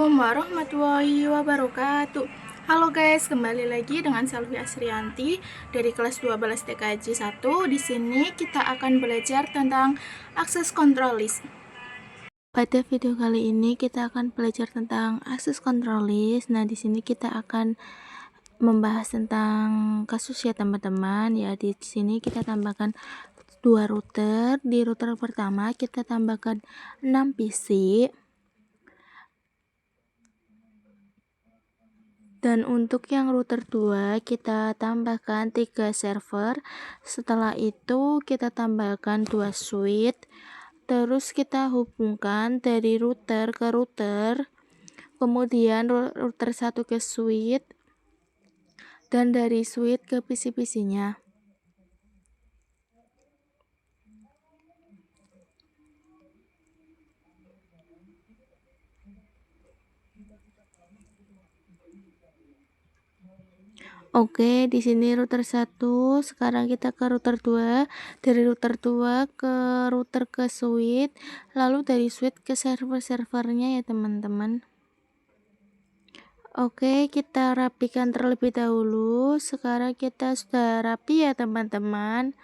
Assalamualaikum warahmatullahi wabarakatuh. Halo guys, kembali lagi dengan Selvi Asrianti dari kelas 12 TKJ 1. Di sini kita akan belajar tentang akses control list. Pada video kali ini kita akan belajar tentang akses control list. Nah, di sini kita akan membahas tentang kasus ya teman-teman. Ya, di sini kita tambahkan 2 router. Di router pertama kita tambahkan 6 PC. Dan untuk yang router 2 kita tambahkan 3 server. Setelah itu kita tambahkan 2 switch. Terus kita hubungkan dari router ke router. Kemudian router 1 ke switch. Dan dari switch ke PC-PC-nya. Oke, di sini router 1, sekarang kita ke router 2, dari router 2 ke router ke switch, lalu dari switch ke server-servernya ya teman-teman. Oke, kita rapikan terlebih dahulu. Sekarang kita sudah rapi ya teman-teman.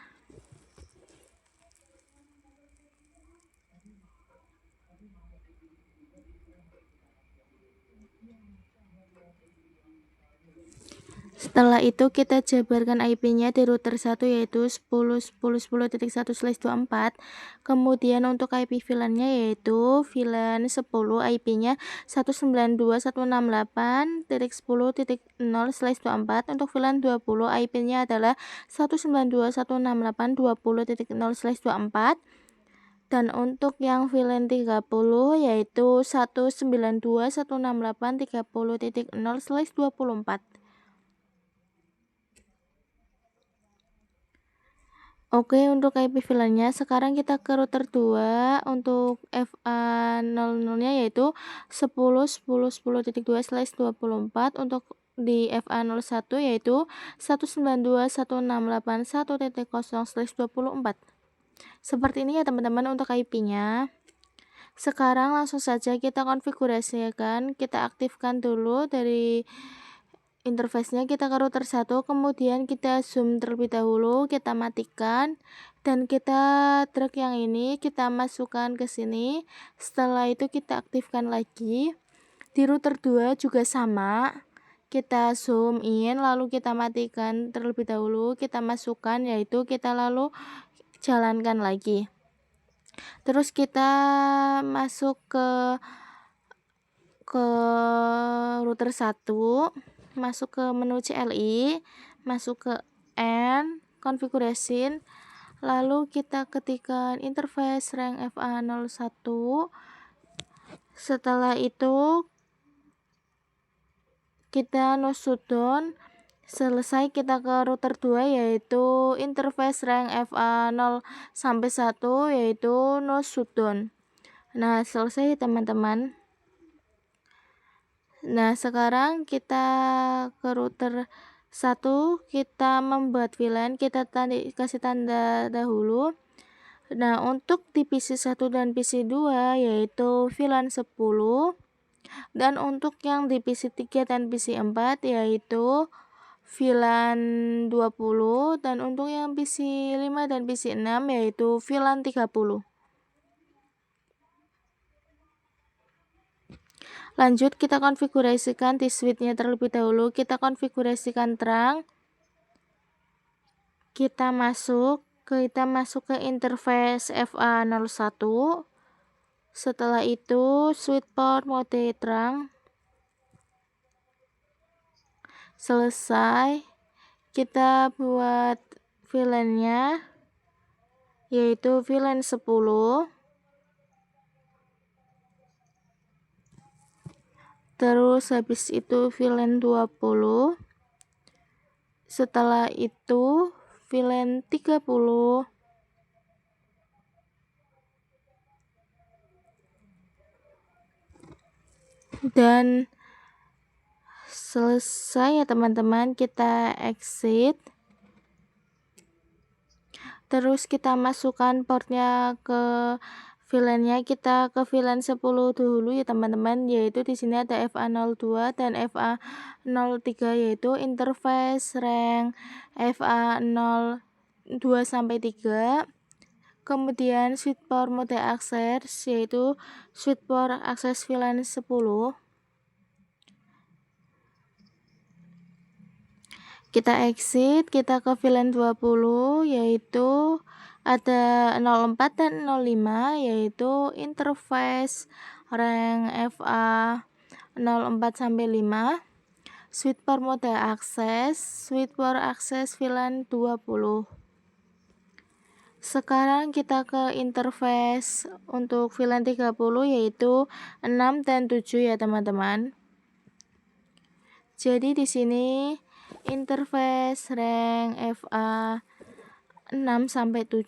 Setelah itu kita jabarkan IP-nya di router 1 yaitu 10.10.10.1/24. Kemudian untuk IP VLAN-nya yaitu VLAN 10 IP-nya 192.168.10.0/24. Untuk VLAN 20 IP-nya adalah 192.168.20.0/24. Dan untuk yang VLAN 30 yaitu 192.168.30.0/24. Oke, untuk IP VLAN-nya sekarang kita ke router 2 untuk FA00-nya yaitu 10.10.10.2/24. Untuk di FA01 yaitu 192.168.1.0/24. Seperti ini ya teman-teman untuk IP-nya. Sekarang langsung saja kita konfigurasikan, kita aktifkan dulu dari interface-nya, kita ke router 1, kemudian kita zoom terlebih dahulu, kita matikan, dan kita drag yang ini, kita masukkan ke sini. Setelah itu kita aktifkan lagi. Di router 2 juga sama, kita zoom in, lalu kita matikan terlebih dahulu, kita masukkan, yaitu kita lalu jalankan lagi. Terus kita masuk ke router 1, masuk ke menu CLI, masuk ke N, konfigurasi, lalu kita ketikkan interface rank FA01. Setelah itu kita no shutdown. Selesai kita ke router 2 yaitu interface rank FA0 sampai 1 yaitu no shutdown. Nah, selesai teman-teman. Nah, sekarang kita ke router 1, kita membuat VLAN, kita kasih tanda dahulu. Nah, untuk di PC 1 dan PC 2 yaitu VLAN 10. Dan untuk yang di PC 3 dan PC 4 yaitu VLAN 20, dan untuk yang PC 5 dan PC 6 yaitu VLAN 30. Lanjut kita konfigurasikan di switch-nya terlebih dahulu, kita konfigurasikan terang. Kita masuk ke interface FA01. Setelah itu switch port mode terang. Selesai, kita buat VLAN-nya yaitu VLAN 10. Terus habis itu VLAN 20. Setelah itu VLAN 30. Dan selesai ya teman-teman, kita exit. Terus kita masukkan portnya ke VLAN-nya kita ke VLAN 10 dulu ya teman-teman, yaitu di sini ada FA02 dan FA03 yaitu interface rank FA02 sampai 3. Kemudian switch port mode access yaitu switch port akses VLAN 10. Kita exit, kita ke VLAN 20 yaitu ada 04 dan 05 yaitu interface rank FA04 sampai 5. Switch port mode access VLAN 20. Sekarang kita ke interface untuk VLAN 30 yaitu 6 dan 7 ya teman-teman. Jadi di sini interface rank FA 6 sampai 7.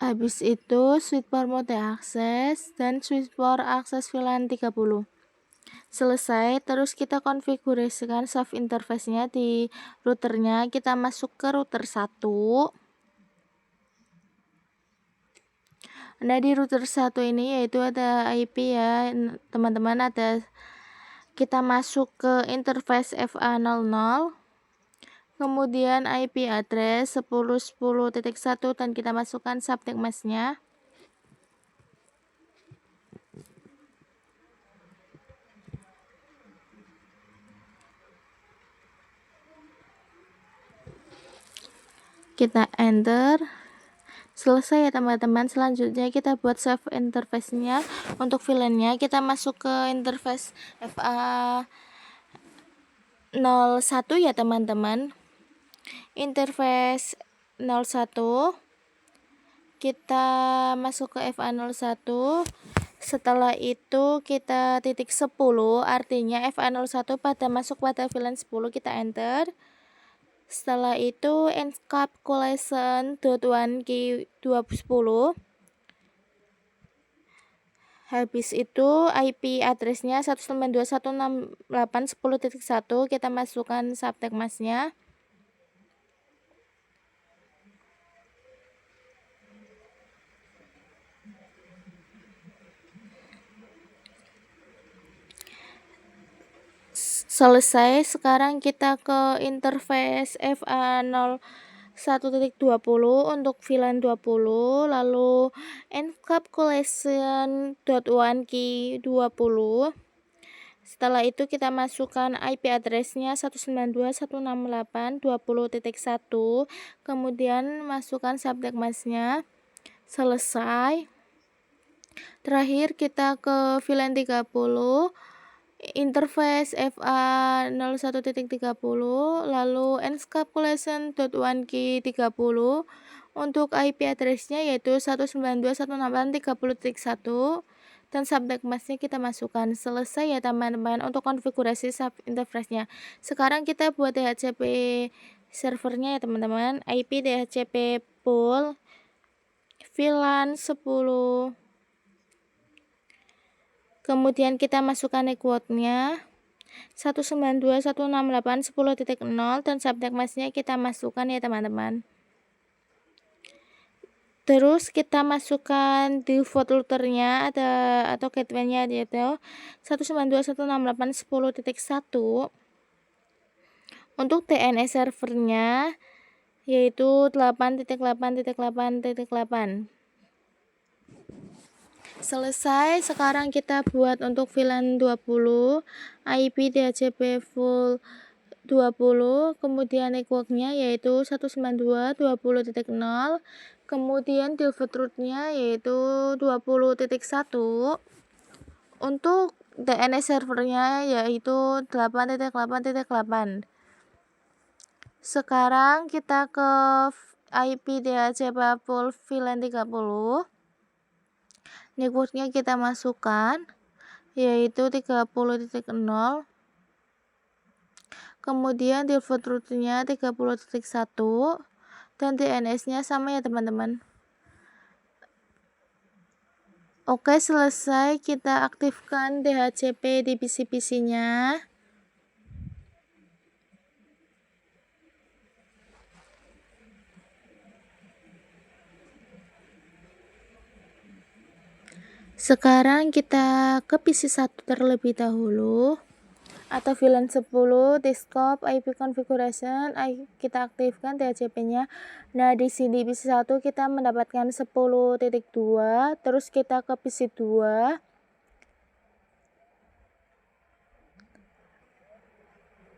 Habis itu switch port mode akses dan switch port akses VLAN 30. Selesai, terus kita konfigurasikan soft interface-nya di routernya. Kita masuk ke router 1. Nah, di router 1 ini yaitu ada IP ya, teman-teman, kita masuk ke interface FA00. Kemudian IP address 10.10.1 dan kita masukkan subnet mask-nya. Kita enter. Selesai ya teman-teman. Selanjutnya kita buat save interface-nya. Untuk VLAN-nya kita masuk ke interface FA01 ya teman-teman. Interface 01. Kita masuk ke FA01. Setelah itu kita titik 10, artinya FA01 masuk pada VLAN 10, kita enter. Setelah itu encapsulation.1key 2010. Habis itu IP address-nya 192.168.10.1, kita masukkan subnet mask-nya. Selesai, sekarang kita ke interface FA01.20 untuk VLAN 20, lalu encapsulation.1key 20. Setelah itu kita masukkan IP address-nya 192.168.20.1, kemudian masukkan subnet mask-nya. Selesai. Terakhir kita ke VLAN 30. Interface FA01.30, lalu encapsulation.1key 30. Untuk IP address-nya yaitu 192.168.30.1 dan subnet mask-nya kita masukkan. Selesai ya teman-teman untuk konfigurasi sub interface-nya. Sekarang kita buat DHCP servernya ya teman-teman. IP DHCP pool VLAN 10. Kemudian kita masukkan network-nya 192.168.10.0 dan subnet mask-nya kita masukkan ya teman-teman. Terus kita masukkan default routernya atau gateway-nya yaitu 192.168.10.1. Untuk DNS servernya yaitu 8.8.8.8. Selesai, sekarang kita buat untuk VLAN 20 IP DHCP full 20, kemudian network-nya yaitu 192.20.0, kemudian default root-nya yaitu 20.1. Untuk DNS servernya yaitu 8.8.8. Sekarang kita ke IP DHCP full VLAN 30. Network-nya kita masukkan yaitu 30.0. Kemudian default root-nya 30.1 dan DNS-nya sama ya teman-teman. Oke, selesai, kita aktifkan DHCP di PC-nya. Sekarang kita ke PC1 terlebih dahulu, atau VLAN 10 desktop IP configuration, kita aktifkan DHCP-nya. Nah, di sini PC1 kita mendapatkan 10.2, terus kita ke PC2.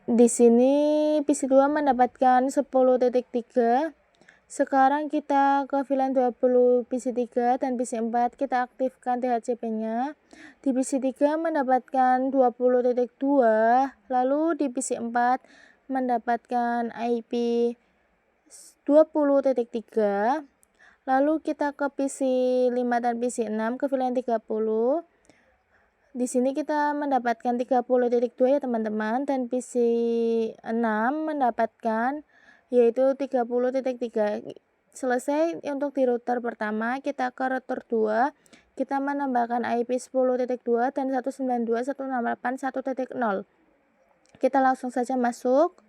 Di sini PC2 mendapatkan 10.3. Sekarang kita ke VLAN 20 PC3 dan PC4, kita aktifkan DHCP-nya. Di PC3 mendapatkan 20.2, lalu di PC4 mendapatkan IP 20.3. Lalu kita ke PC5 dan PC6 ke VLAN 30. Di sini kita mendapatkan 30.2 ya teman-teman, dan PC6 mendapatkan yaitu 30.3. Selesai untuk di router pertama, kita ke router 2, kita menambahkan IP 10.2 dan 192.168.1.0. Kita langsung saja masuk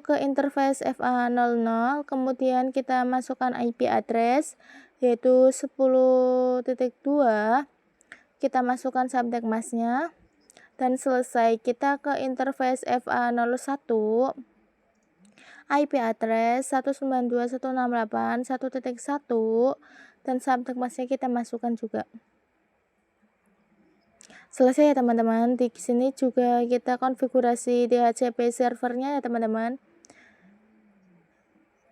ke interface FA00, kemudian kita masukkan IP address yaitu 10.2, kita masukkan subnet masknya, dan selesai. Kita ke interface FA01, IP address 192.168.1.1, dan subnet masknya kita masukkan juga. Selesai ya teman-teman. Di sini juga kita konfigurasi DHCP servernya ya teman-teman.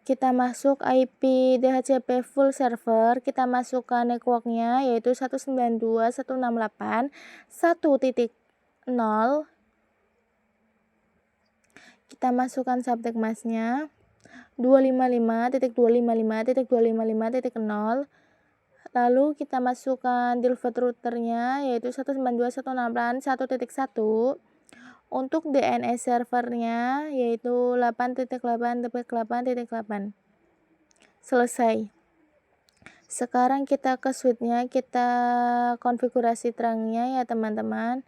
Kita masuk IP DHCP full server, kita masukkan networknya yaitu 192.168.1.0. Kita masukkan subnet masknya 255.255.255.0. Lalu kita masukkan default routernya yaitu 192.168.1.1. Untuk DNS servernya yaitu 8.8.8.8. Selesai. Sekarang kita ke switch-nya, kita konfigurasi terangnya ya teman-teman.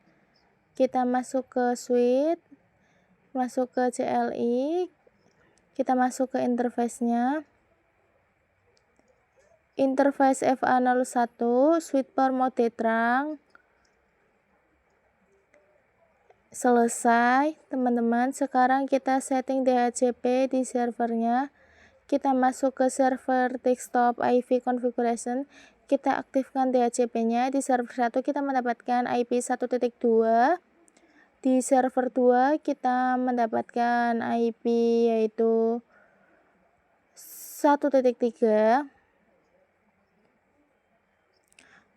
Kita masuk ke switch, masuk ke CLI, kita masuk ke interface-nya. Interface FA01, switch for mode terang. Selesai teman-teman. Sekarang kita setting DHCP di servernya. Kita masuk ke server desktop IP configuration, kita aktifkan DHCP-nya. Di server 1 kita mendapatkan IP 1.2, di server 2 kita mendapatkan IP yaitu 1.3.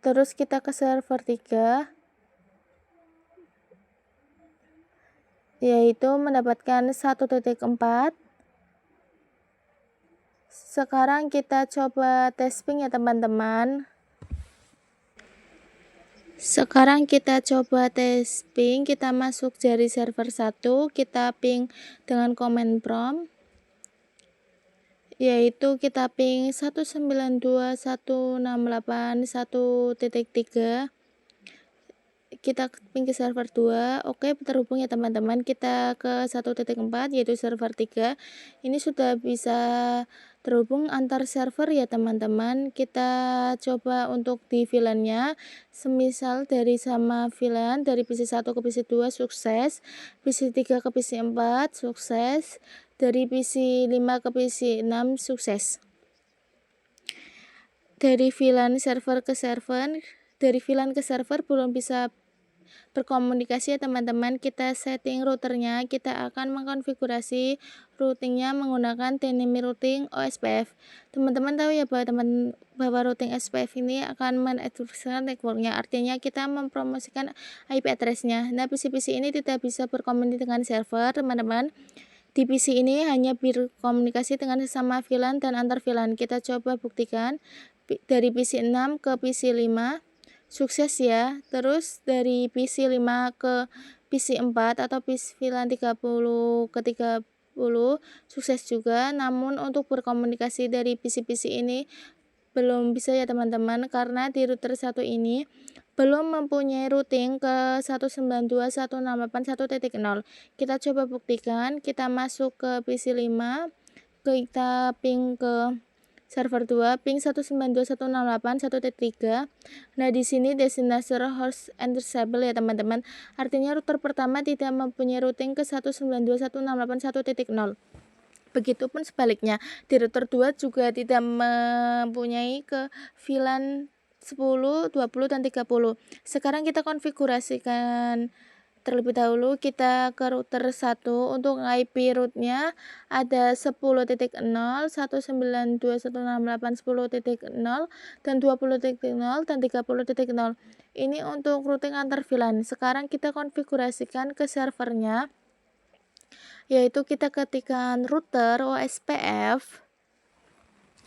Terus kita ke server 3 yaitu mendapatkan 1.4. Sekarang kita coba tes ping ya teman-teman. Sekarang kita coba tes ping, kita masuk dari server 1, kita ping dengan command prompt yaitu kita ping 192.168.1.3. kita ping ke server 2. Oke, terhubung ya teman-teman. Kita ke 1.4 yaitu server 3. Ini sudah bisa terhubung antar server ya teman-teman. Kita coba untuk di VLAN-nya, semisal dari sama VLAN dari PC1 ke PC2 sukses, PC3 ke PC4 sukses, dari PC5 ke PC6 sukses. Dari VLAN server ke server, dari VLAN ke server belum bisa berkomunikasi ya teman-teman. Kita setting routernya, kita akan mengkonfigurasi routingnya menggunakan dynamic routing OSPF. Teman-teman tahu ya bahwa routing OSPF ini akan menadjustkan networknya, artinya kita mempromosikan IP address-nya. Nah, PC-PC ini tidak bisa berkomunikasi dengan server teman-teman. Di PC ini hanya berkomunikasi dengan sesama VLAN dan antar VLAN. Kita coba buktikan dari PC6 ke PC5 sukses ya. Terus dari PC5 ke PC4 atau VLAN 30 ke 30 sukses juga. Namun untuk berkomunikasi dari PC-PC ini belum bisa ya teman-teman, karena di router 1 ini belum mempunyai routing ke 192.168.1.0. Kita coba buktikan, kita masuk ke PC5, kita ping ke server 2 ping 192.168.1.3. Nah, di sini destinasi host intercept ya teman-teman. Artinya router pertama tidak mempunyai routing ke 192.168.1.0. Begitupun sebaliknya, di router 2 juga tidak mempunyai ke VLAN 10, 20, dan 30. Sekarang kita konfigurasikan terlebih dahulu. Kita ke router 1. Untuk IP rootnya ada 10.0, 192.168.10.0, dan 20.0, dan 30.0. Ini untuk routing antar VLAN. Sekarang kita konfigurasikan ke servernya, yaitu kita ketikkan router OSPF,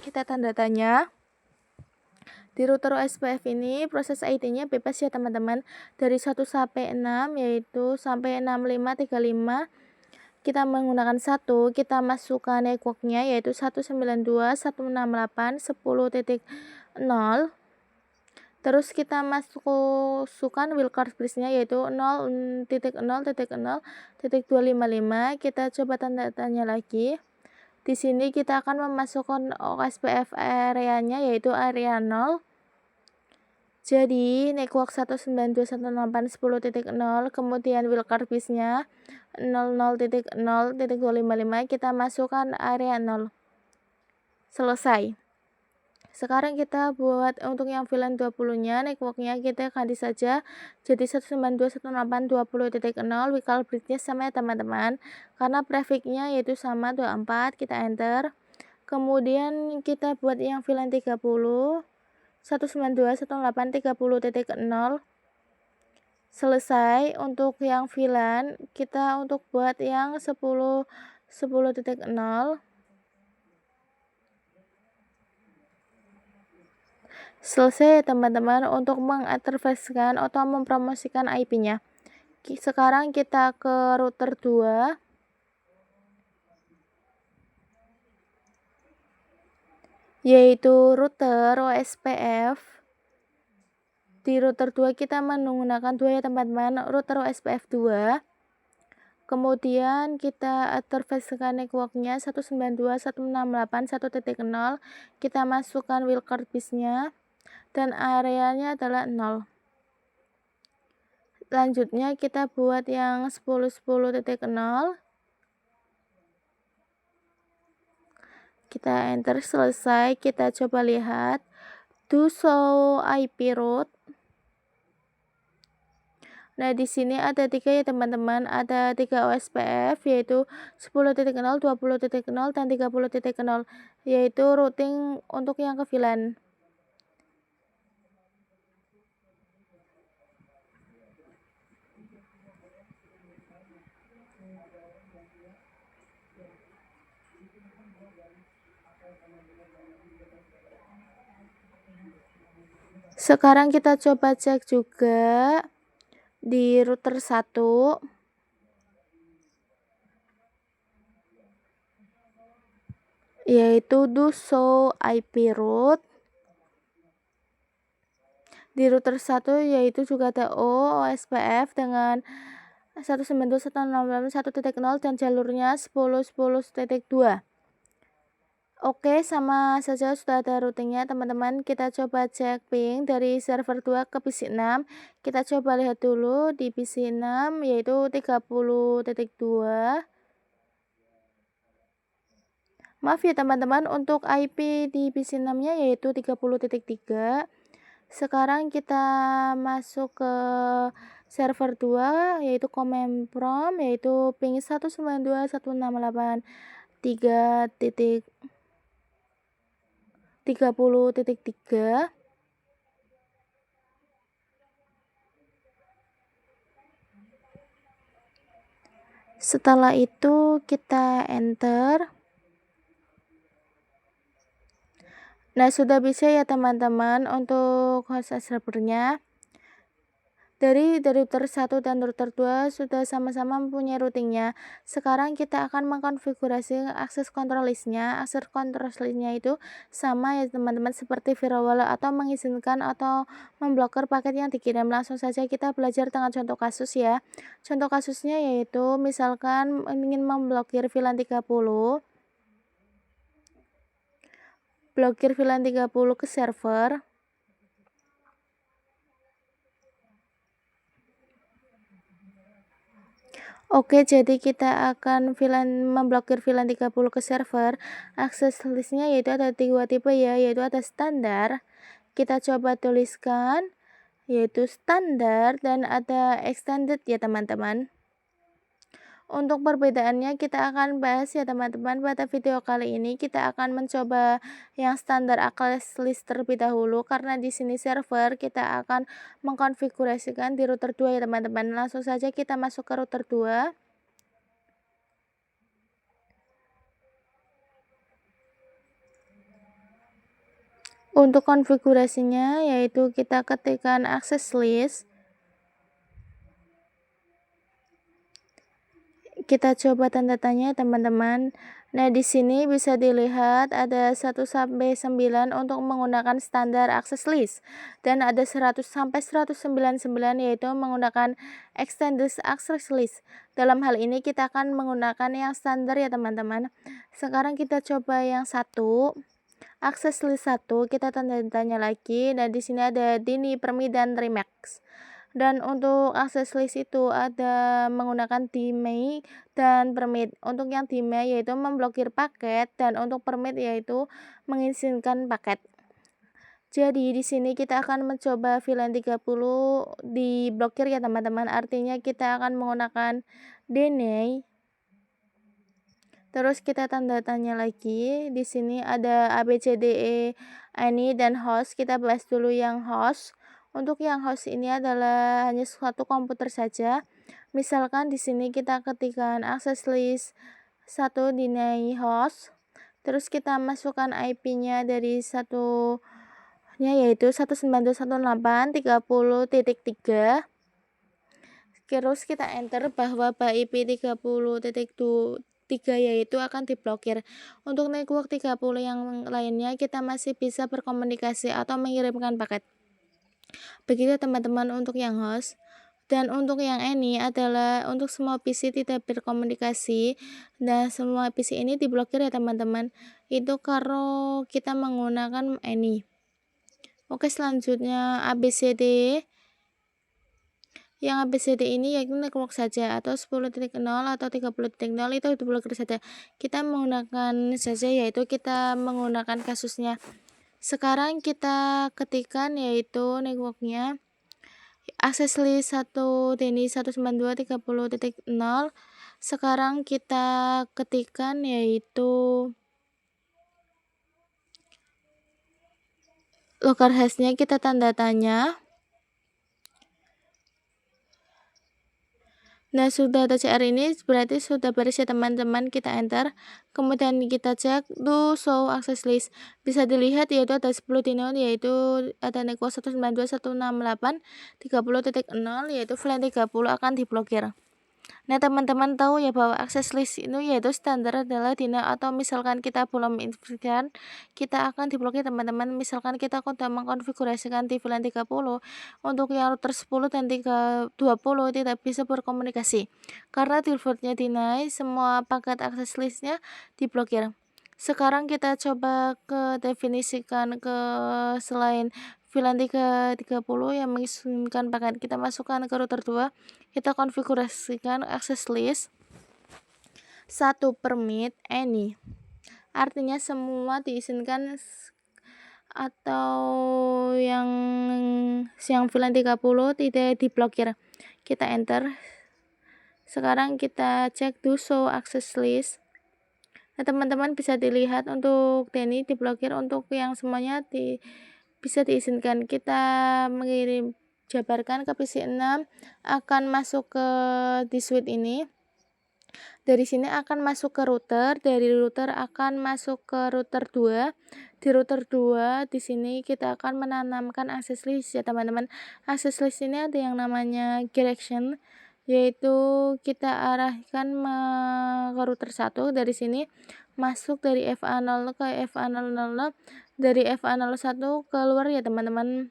kita tanda tanya. Di router OSPF ini proses ID-nya bebas ya teman-teman, dari 1 sampai 6, yaitu sampai 6535. Kita menggunakan 1, kita masukkan networknya yaitu 192.168.10.0. Terus kita masukkan wildcard bridge-nya yaitu 0.0.0.255. Kita coba tanda tanya lagi. Di sini kita akan memasukkan OSPF area-nya yaitu area 0. Jadi network 192.168.10.0, kemudian wildcard bridge-nya 00.0.255, kita masukkan area 0. Selesai. Sekarang kita buat untuk yang VLAN 20-nya, networknya kita ganti saja jadi 192.168.20.0. wildcard bridge-nya sama ya teman-teman, karena prefix-nya yaitu sama 24. Kita enter. Kemudian kita buat yang VLAN 30, 192.168.30.0. Selesai. Untuk yang VLAN kita untuk buat yang 10.0. Selesai teman-teman untuk menginterfacekan atau mempromosikan IP-nya. Sekarang kita ke router 2. Yaitu router OSPF. Di router 2 kita menggunakan 2 ya teman-teman, router OSPF 2. Kemudian kita interfacekan networknya 192.168.1.0. Kita masukkan wildcard bridge-nya dan areanya adalah 0. Lanjutnya kita buat yang 10.10.0. Kita enter. Selesai. Kita coba lihat do show IP route. Nah, di sini ada 3 ya teman-teman, ada 3 OSPF yaitu 10.0, 20.0, dan 30.0, yaitu routing untuk yang ke VLAN. Sekarang kita coba cek juga di router 1. Yaitu do show IP route. Di router 1 yaitu juga ada OSPF dengan 192.168.1.0 dan jalurnya 10.10.2. Oke, sama saja sudah ada routingnya teman-teman. Kita coba cek ping dari server 2 ke PC 6. Kita coba lihat dulu di PC 6 yaitu 30.2. Maaf ya teman-teman, untuk IP di PC 6-nya yaitu 30.3. Sekarang kita masuk ke server 2 yaitu command prompt yaitu ping 192.168.3.30.3. Setelah itu kita enter. Nah, sudah bisa ya teman-teman untuk host servernya. Dari router 1 dan router 2 sudah sama-sama mempunyai routingnya. Sekarang kita akan mengkonfigurasi akses control list-nya. Akses control list-nya itu sama ya teman-teman seperti firewall atau mengizinkan atau memblokir paket yang dikirim. Langsung saja kita belajar dengan contoh kasus ya. Contoh kasusnya yaitu misalkan ingin memblokir VLAN 30. blokir VLAN 30 ke server. Oke, jadi kita akan memblokir VLAN 30 ke server. Akses listnya yaitu ada 3 tipe ya, yaitu ada standar. Kita coba tuliskan, yaitu standar dan ada extended ya teman-teman. Untuk perbedaannya kita akan bahas ya teman-teman. Pada video kali ini kita akan mencoba yang standar akses list terlebih dahulu, karena di sini server kita akan mengkonfigurasikan di router 2 ya teman-teman. Langsung saja kita masuk ke router 2. Untuk konfigurasinya yaitu kita ketikkan akses list. Kita coba tanda tanya teman-teman. Nah, di sini bisa dilihat ada 1 sampai 9 untuk menggunakan standar access list dan ada 100 sampai 199 yaitu menggunakan extended access list. Dalam hal ini kita akan menggunakan yang standar ya teman-teman. Sekarang kita coba yang 1. Access list 1 kita tanda tanya lagi. Nah, di sini ada Dini, Permi dan Remax. Dan untuk akses list itu ada menggunakan DMAI dan permit. Untuk yang DMAI yaitu memblokir paket dan untuk permit yaitu mengizinkan paket. Jadi di sini kita akan mencoba VLAN 30 diblokir ya teman-teman. Artinya kita akan menggunakan DNAI. Terus kita tanda tanya lagi. Di sini ada ABCDE ini dan host. Kita bahas dulu yang host. Untuk yang host ini adalah hanya suatu komputer saja. Misalkan di sini kita ketikkan akses list 1 dinai host. Terus kita masukkan IP-nya dari satunya yaitu 192.168.30.3. Terus kita enter bahwa IP 30.3 yaitu akan diblokir. Untuk network 30 yang lainnya kita masih bisa berkomunikasi atau mengirimkan paket. Begitu teman-teman untuk yang host. Dan untuk yang ini adalah untuk semua PC tidak berkomunikasi. Nah, semua PC ini diblokir ya teman-teman. Itu kalau kita menggunakan ini. Oke, selanjutnya ABCD. Yang ABCD ini yaitu network saja atau 10.0 atau 30.0 itu diblokir saja. Kita menggunakan saja yaitu kita menggunakan kasusnya. Sekarang kita ketikkan yaitu networknya akses list 1 DNI 192.30.0. Sekarang kita ketikkan yaitu local hostnya kita tanda tanya. Nah, sudah ada CR ini berarti sudah beres ya teman-teman. Kita enter, kemudian kita cek do show access list. Bisa dilihat yaitu ada 10 node yaitu ada network 192.168.30.0 yaitu VLAN 30 akan diblokir. Nah, teman-teman tahu ya bahwa akses list itu yaitu standar adalah dina atau misalkan kita belum instruksikan, kita akan diblokir teman-teman. Misalkan kita sudah mengkonfigurasikan di VLAN 30 untuk yang router 10 dan 20 tidak bisa berkomunikasi. Karena defaultnya deny, semua paket akses listnya diblokir. Sekarang kita coba ke definisikan ke selain VLAN 30 yang mengizinkan paket, kita masukkan ke router 2, kita konfigurasikan akses list 1 permit any. Artinya semua diizinkan atau yang VLAN 30 tidak diblokir. Kita enter. Sekarang kita cek do show access list. Nah, teman-teman bisa dilihat untuk DNI diblokir, untuk yang semuanya bisa diizinkan. Kita mengirim jabarkan ke PC 6 akan masuk ke di suite ini. Dari sini akan masuk ke router, dari router akan masuk ke router 2. Di router 2 di sini kita akan menanamkan akses list ya teman-teman. Akses list ini ada yang namanya direction, yaitu kita arahkan ke router 1. Dari sini masuk dari FA0 ke FA000, dari FA01 keluar ya teman-teman.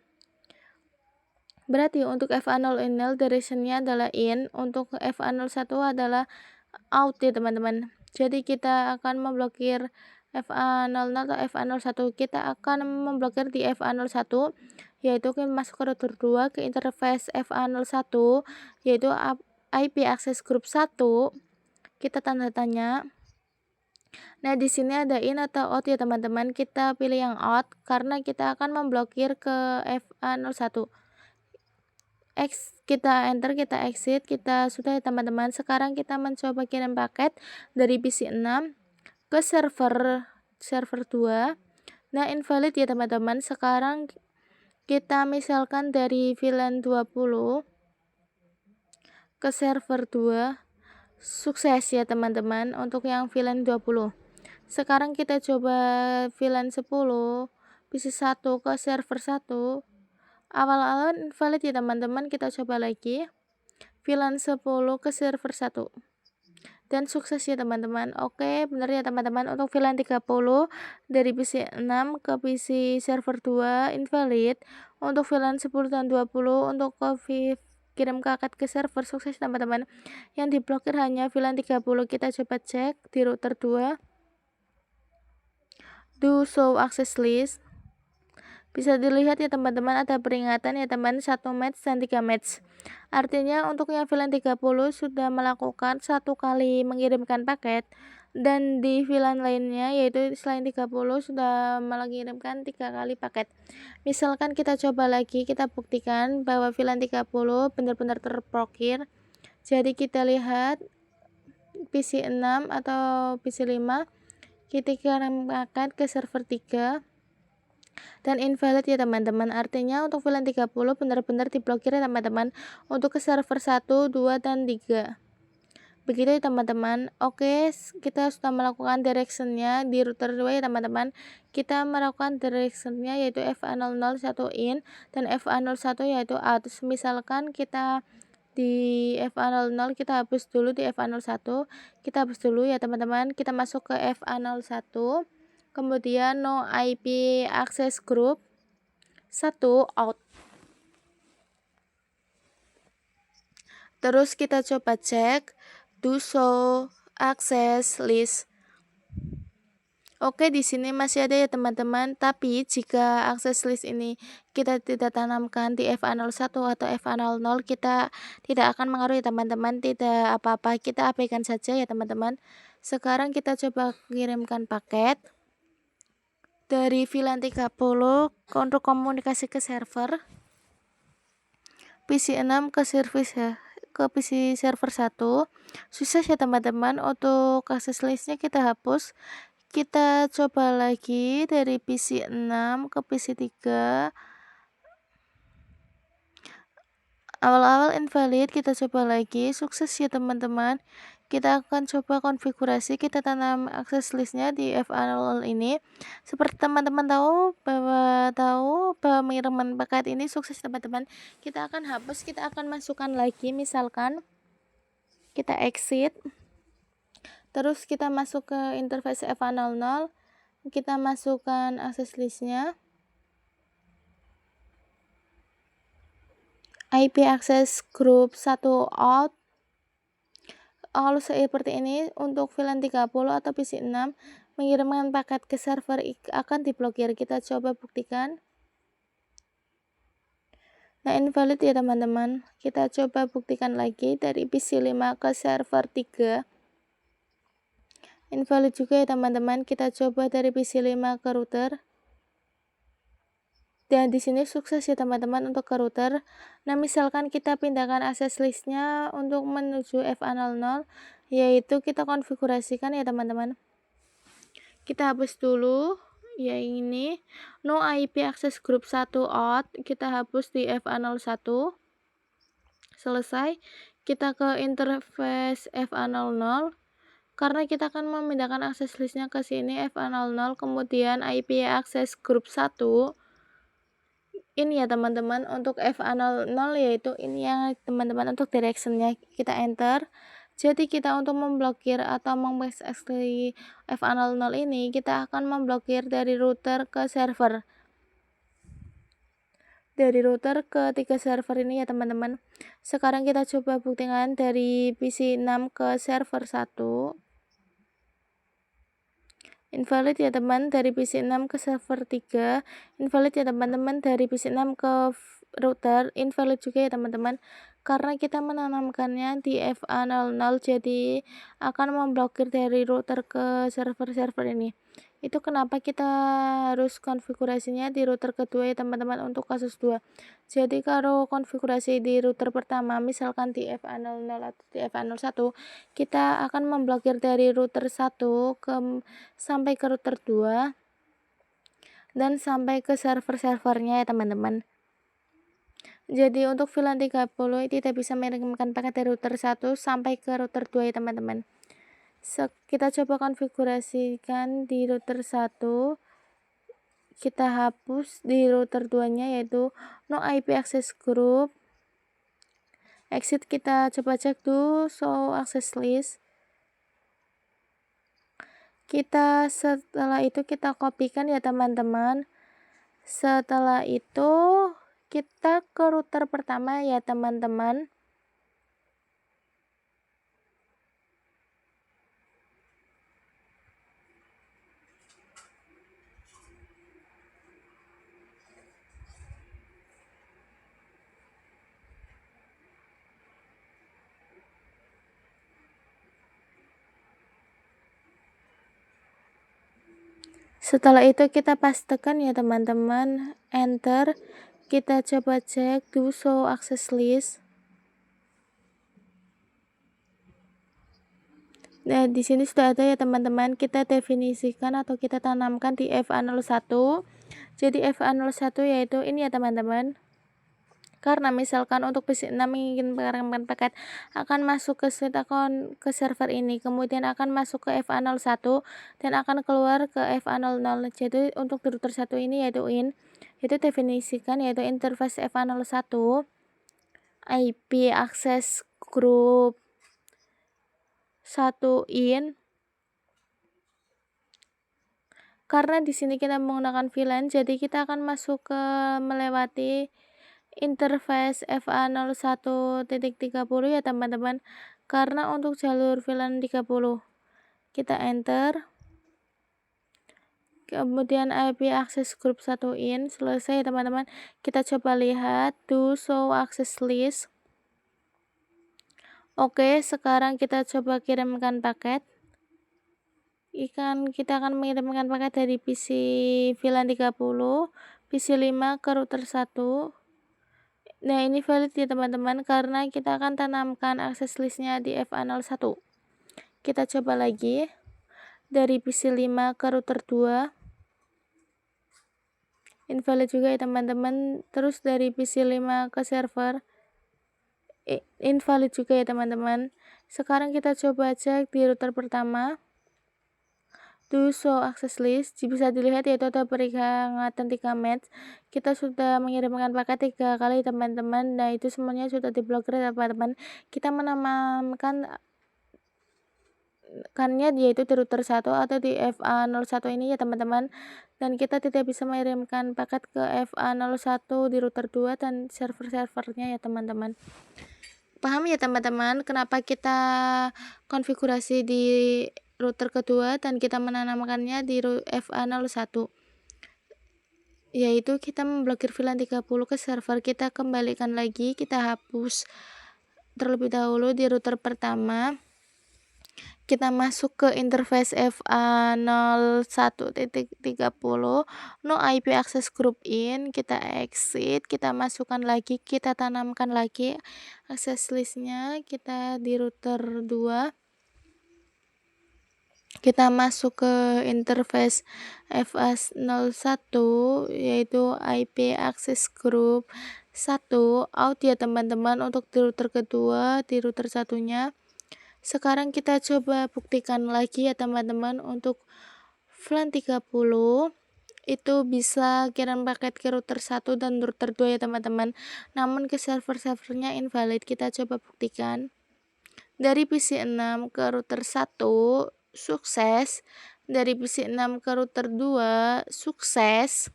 Berarti untuk FA0 directionnya adalah in, untuk FA01 adalah out ya teman-teman. Jadi kita akan memblokir FA00 atau FA01. Kita akan memblokir di FA01, yaitu kita masuk ke router 2 ke interface FA01, yaitu IP access group 1, kita tanda tanya. Nah, di sini ada in atau out ya teman-teman. Kita pilih yang out karena kita akan memblokir ke FA01. Kita enter, kita exit, kita sudah ya teman-teman. Sekarang kita mencoba kirim paket dari PC 6 ke server 2. Nah, invalid ya teman-teman. Sekarang kita misalkan dari VLAN 20 ke server 2. Sukses ya teman-teman untuk yang VLAN 20. Sekarang kita coba VLAN 10 PC 1 ke server 1. Awal-awal invalid ya teman-teman, kita coba lagi VLAN 10 ke server 1 dan sukses ya teman-teman. Oke, benar ya teman-teman, untuk VLAN 30 dari PC 6 ke PC server 2 invalid. Untuk VLAN 10 dan 20 untuk kirim paket ke server sukses teman-teman. Yang diblokir hanya VLAN 30. Kita coba cek di router 2. Do show access list. Bisa dilihat ya teman-teman, ada peringatan ya teman, 1 match dan 3 match. Artinya untuk yang VLAN 30 sudah melakukan 1 kali mengirimkan paket, dan di VLAN lainnya yaitu selain 30 sudah mengirimkan 3 kali paket. Misalkan kita coba lagi, kita buktikan bahwa VLAN 30 benar-benar terblokir. Jadi kita lihat PC 6 atau PC 5, kita kirim paket ke server 3 dan invalid ya teman-teman. Artinya untuk VLAN 30 benar-benar diblokir ya teman-teman, untuk ke server 1, 2, dan 3. Begitu ya teman-teman. Oke, kita sudah melakukan directionnya di router 2 ya teman-teman. Kita melakukan directionnya yaitu FA00 1 in dan FA01 yaitu out. Misalkan kita di FA00, kita hapus dulu di FA01, kita hapus dulu ya teman-teman. Kita masuk ke FA01, kemudian no IP access group 1 out. Terus kita coba cek do show access list. Oke, di sini masih ada ya teman-teman, tapi jika access list ini kita tidak tanamkan di FA01 atau FA00, kita tidak akan mengaruh ya teman-teman, tidak apa-apa, kita abaikan saja ya teman-teman. Sekarang kita coba kirimkan paket dari VLAN 30 untuk komunikasi ke server PC 6 ke service ya, ke PC server 1. Sukses ya teman-teman. Untuk access listnya kita hapus. Kita coba lagi dari PC 6 ke PC 3. Awal-awal invalid, kita coba lagi. Sukses ya teman-teman. Kita akan coba konfigurasi, kita tanam akses listnya di FA00 ini. Seperti teman-teman tahu bahwa pengiriman paket ini sukses teman-teman. Kita akan hapus, kita akan masukkan lagi. Misalkan kita exit, terus kita masuk ke interface FA00, kita masukkan akses listnya, IP access group 1 out. Kalau seperti ini untuk VLAN 30 atau PC 6 mengirimkan paket ke server akan diblokir. Kita coba buktikan. Nah, invalid ya teman-teman. Kita coba buktikan lagi dari PC 5 ke server 3. Invalid juga ya teman-teman. Kita coba dari PC 5 ke router. Dan di sini sukses ya teman-teman untuk ke router. Nah, misalkan kita pindahkan akses listnya untuk menuju FA00, yaitu kita konfigurasikan ya teman-teman. Kita hapus dulu ya ini no IP access group 1 out, kita hapus di FA01. Selesai. Kita ke interface FA00 karena kita akan memindahkan akses listnya ke sini FA00, kemudian IP access group 1 ini ya teman-teman. Untuk FA00 yaitu ini ya teman-teman, untuk directionnya kita enter. Jadi kita untuk memblokir atau mengakses FA00 ini, kita akan memblokir dari router ke server, dari router ke 3 server ini ya teman-teman. Sekarang kita coba buktikan dari PC 6 ke server 1. invalid ya teman dari PC 6 ke server 3, invalid ya teman-teman dari PC 6 ke router, invalid juga ya teman-teman karena kita menanamkannya di FA00, jadi akan memblokir dari router ke server-server ini. Itu kenapa kita harus konfigurasinya di router kedua ya teman-teman untuk kasus 2. Jadi kalau konfigurasi di router pertama misalkan di FA00 atau di FA01, kita akan memblokir dari router 1 sampai ke router 2 dan sampai ke server-servernya ya teman-teman. Jadi untuk VLAN 30 tidak bisa mengirimkan paket dari router 1 sampai ke router 2 ya teman-teman. Kita coba konfigurasikan di router 1, kita hapus di router 2 nya yaitu no IP access group, exit kita coba cek dulu show access list, setelah itu kita kopikan ya teman-teman. Setelah itu kita ke router pertama ya teman-teman. Setelah itu kita pastikan ya teman-teman, enter, kita coba cek do show access list. Nah, di sini sudah ada ya teman-teman, kita definisikan atau kita tanamkan di FA01. Jadi FA01 yaitu ini ya teman-teman. Karena misalkan untuk PC 6 ingin mengirimkan paket akan masuk ke set akun ke server ini, kemudian akan masuk ke FA01 dan akan keluar ke FA00. Jadi untuk router 1 ini yaitu itu definisikan yaitu interface FA01 IP access group 1 in. Karena di sini kita menggunakan VLAN, jadi kita akan masuk ke melewati interface FA01.30 ya teman-teman. Karena untuk jalur VLAN 30 kita enter, kemudian IP access group 1 in, selesai ya teman-teman. Kita coba lihat do show access list. Oke, sekarang kita coba kirimkan paket. Kita akan mengirimkan paket dari PC VLAN 30, PC 5 ke router 1. Nah, ini valid ya teman-teman karena kita akan tanamkan akses listnya di FA01. Kita coba lagi dari PC 5 ke router 2. Invalid juga ya teman-teman. Terus dari PC 5 ke server. Invalid juga ya teman-teman. Sekarang kita coba cek di router pertama. Do show access list, bisa dilihat yaitu ada peringatan 3 match. Kita sudah mengirimkan paket 3 kali teman-teman. Nah, itu semuanya sudah diblokir ya teman-teman. Kita menamakan yaitu di router 1 atau di FA01 ini ya teman-teman, dan kita tidak bisa mengirimkan paket ke FA01 di router 2 dan server-servernya ya teman-teman. Paham ya teman-teman kenapa kita konfigurasi di router kedua dan kita menanamkannya di FA01, yaitu kita memblokir VLAN 30 ke server. Kita kembalikan lagi, kita hapus terlebih dahulu di router pertama. Kita masuk ke interface FA01.30 no IP access group in, kita exit, kita masukkan lagi, kita tanamkan lagi access listnya. Kita di router 2, kita masuk ke interface FA01 yaitu IP access group 1 out ya teman-teman untuk di router kedua, di router satunya. Sekarang kita coba buktikan lagi ya teman-teman, untuk VLAN 30 itu bisa kirim paket ke router 1 dan router 2 ya teman-teman, namun ke server-servernya invalid. Kita coba buktikan dari PC 6 ke router 1 sukses, dari PC 6 ke router 2 sukses,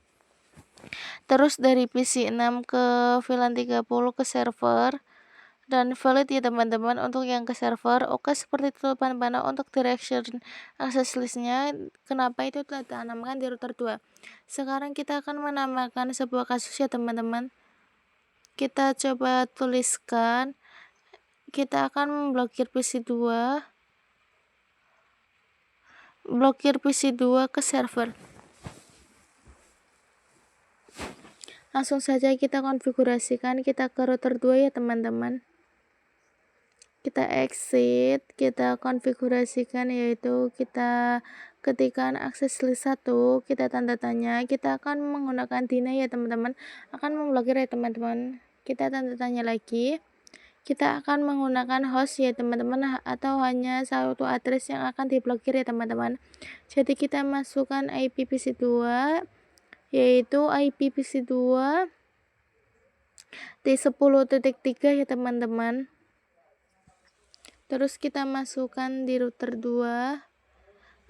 terus dari PC 6 ke VLAN 30 ke server dan valid ya teman-teman untuk yang ke server. Oke, seperti itu teman-teman untuk direction access listnya, kenapa itu telah ditanamkan di router 2. Sekarang kita akan menambahkan sebuah kasus ya teman-teman. Kita coba tuliskan, kita akan memblokir PC2 ke server. Langsung saja kita konfigurasikan, kita ke router 2 ya teman-teman. Kita exit, kita konfigurasikan, yaitu kita ketikkan akses list 1, kita tanda tanya, kita akan menggunakan deny ya teman-teman, akan memblokir ya teman-teman. Kita tanda tanya lagi, kita akan menggunakan host ya teman-teman, atau hanya satu address yang akan diblokir ya teman-teman. Jadi kita masukkan IP PC2, yaitu IP PC2 di 10.3 ya teman-teman. Terus kita masukkan di router 2,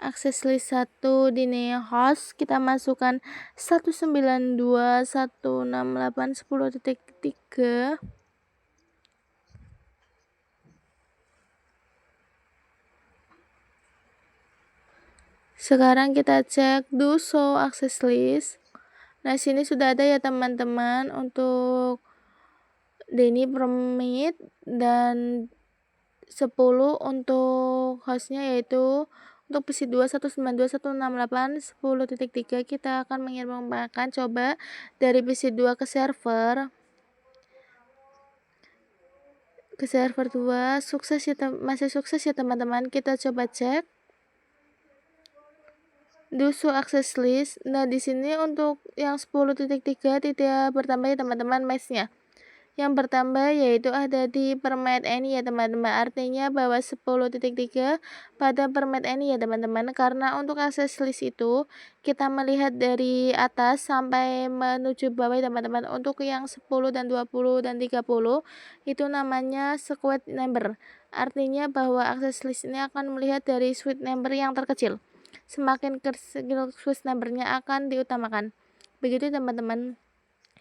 akses list 1 di host, kita masukkan 192.168.10.3. Sekarang kita cek do show access list. Nah, sini sudah ada ya teman-teman untuk Denny permit dan 10 untuk hostnya, yaitu untuk PC2 192.168.10.3. kita akan mengirimkan coba dari PC2 ke server 2. Sukses ya, masih sukses ya teman-teman. Kita coba cek do show access list. Nah, di sini untuk yang 10.3 tidak bertambah ya teman-teman match-nya. Yang bertambah yaitu ada di permit any ya teman-teman, artinya bahwa 10.3 pada permit any ya teman-teman, karena untuk akses list itu kita melihat dari atas sampai menuju bawah ya teman-teman. Untuk yang 10 dan 20 dan 30 itu namanya squad number, artinya bahwa akses list ini akan melihat dari suite number yang terkecil, semakin kecil suite numbernya akan diutamakan, begitu teman-teman.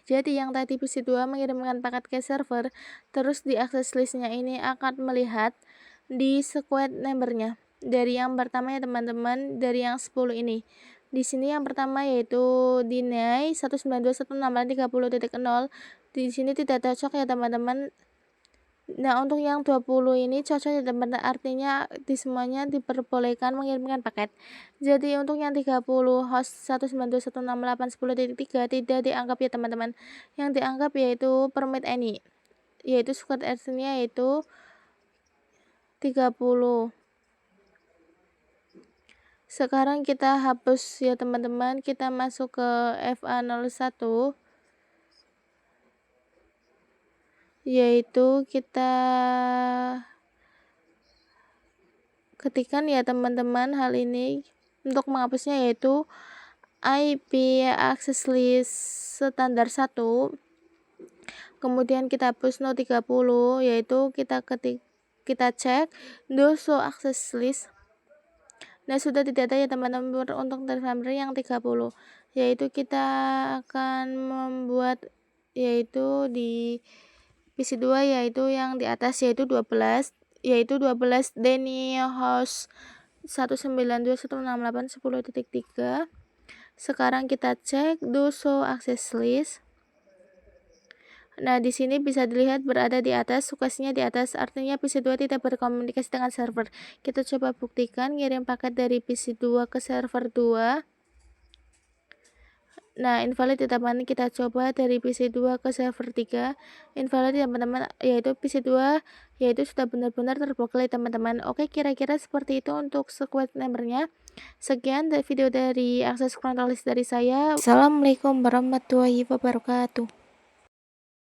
Jadi yang tadi PC2 mengirimkan paket ke server, terus di akses listnya ini akan melihat di squad numbernya. Dari yang pertama ya teman-teman, dari yang 10 ini. Di sini yang pertama yaitu deny 192.168.30.0. Di sini tidak cocok ya teman-teman. Nah, untuk yang 20 ini cocok ya teman-teman, artinya di semuanya diperbolehkan mengirimkan paket. Jadi untuk yang 30 host 192.168.10.3 tidak dianggap ya teman-teman. Yang dianggap yaitu permit any, yaitu squad nya yaitu 30. Sekarang kita hapus ya teman-teman, kita masuk ke FA01, yaitu kita ketikkan ya teman-teman hal ini. Untuk menghapusnya yaitu IP access list standar 1, kemudian kita hapus no 30, yaitu kita cek do show access list. Nah, sudah tidak ada ya teman-teman untuk tersambar yang 30, yaitu kita akan membuat yaitu di PC2 yaitu yang di atas yaitu 12 Denny host 192.168.10.3. Sekarang kita cek do show access list. Nah, di sini bisa dilihat berada di atas, sukasnya di atas, artinya PC2 tidak berkomunikasi dengan server. Kita coba buktikan ngirim paket dari PC2 ke server 2. Nah, invalid ya teman-teman, kita coba dari PC2 ke server 3. Invalid ya teman-teman, yaitu PC2 yaitu sudah benar-benar terblokir teman-teman. Oke, kira-kira seperti itu untuk squad numbernya. Sekian video dari akses chronologis dari saya. Assalamualaikum warahmatullahi wabarakatuh.